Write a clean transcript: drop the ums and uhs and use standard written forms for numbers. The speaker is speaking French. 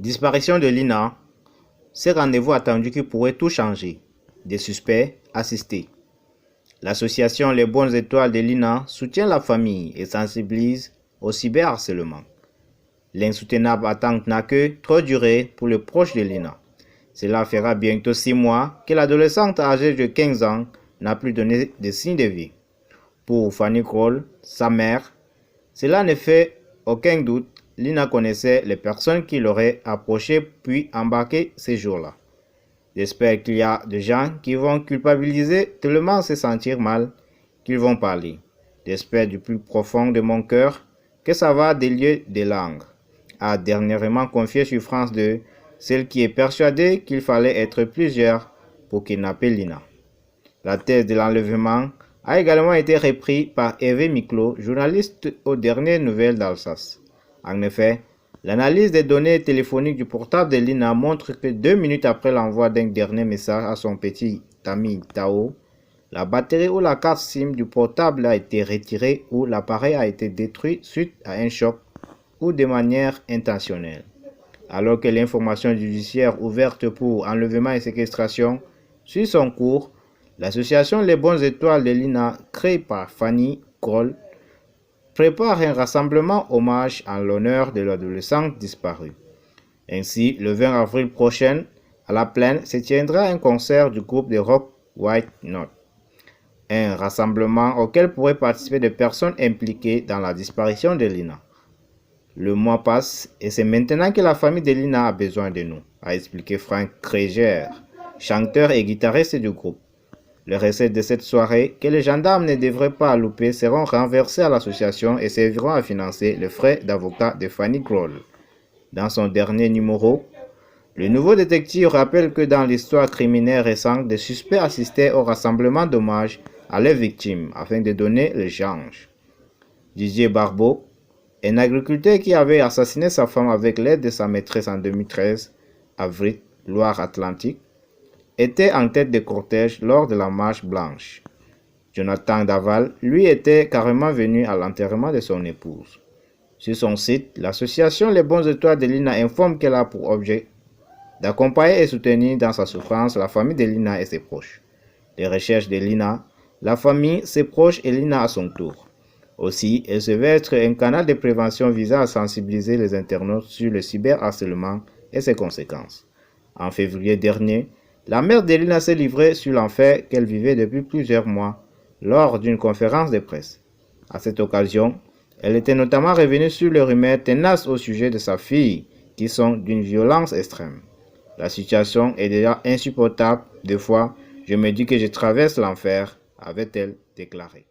Disparition de Lina. Ces rendez-vous attendus qui pourraient tout changer. Des suspects assistés. L'association Les Bonnes Étoiles de Lina soutient la famille et sensibilise au cyberharcèlement. L'insoutenable attente n'a que trop duré pour les proches de Lina. Cela fera bientôt 6 mois que l'adolescente âgée de 15 ans n'a plus donné de signes de vie. Pour Fanny Kroll, sa mère, cela ne fait aucun doute, Lina connaissait les personnes qui l'auraient approché puis embarqué ces jours-là. J'espère qu'il y a des gens qui vont culpabiliser tellement se sentir mal qu'ils vont parler. J'espère du plus profond de mon cœur que ça va délier des langues, a dernièrement confié sur France 2 celle qui est persuadée qu'il fallait être plusieurs pour kidnapper Lina. La thèse de l'enlèvement a également été reprise par Hervé Miclot, journaliste aux dernières nouvelles d'Alsace. En effet, l'analyse des données téléphoniques du portable de Lina montre que 2 minutes après l'envoi d'un dernier message à son petit ami Tao, la batterie ou la carte SIM du portable a été retirée ou l'appareil a été détruit suite à un choc ou de manière intentionnelle. Alors que l'information judiciaire ouverte pour enlèvement et séquestration suit son cours, l'association Les Bonnes Étoiles de Lina, créée par Fanny Kroll, prépare un rassemblement hommage en l'honneur de l'adolescente disparue. Ainsi, le 20 avril prochain, à La Plaine, se tiendra un concert du groupe de rock White Note. Un rassemblement auquel pourraient participer des personnes impliquées dans la disparition de Lina. Le mois passe et c'est maintenant que la famille de Lina a besoin de nous, a expliqué Frank Kreger, chanteur et guitariste du groupe. Les recettes de cette soirée, que les gendarmes ne devraient pas louper, seront renversées à l'association et serviront à financer les frais d'avocat de Fanny Kroll. Dans son dernier numéro, le nouveau détective rappelle que dans l'histoire criminelle récente, des suspects assistaient au rassemblement d'hommage à leurs victimes afin de donner le change. Didier Barbeau, un agriculteur qui avait assassiné sa femme avec l'aide de sa maîtresse en 2013, à Vrit, Loire-Atlantique, était en tête de cortège lors de la marche blanche. Jonathan Daval, lui, était carrément venu à l'enterrement de son épouse. Sur son site, l'association Les Bonnes Étoiles de Lina informe qu'elle a pour objet d'accompagner et soutenir dans sa souffrance la famille de Lina et ses proches. Les recherches de Lina, la famille, ses proches et Lina à son tour. Aussi, elle se veut être un canal de prévention visant à sensibiliser les internautes sur le cyberharcèlement et ses conséquences. En février dernier, la mère de Lina s'est livrée sur l'enfer qu'elle vivait depuis plusieurs mois lors d'une conférence de presse. À cette occasion, elle était notamment revenue sur les rumeurs tenaces au sujet de sa fille qui sont d'une violence extrême. La situation est déjà insupportable. Des fois, je me dis que je traverse l'enfer, avait-elle déclaré.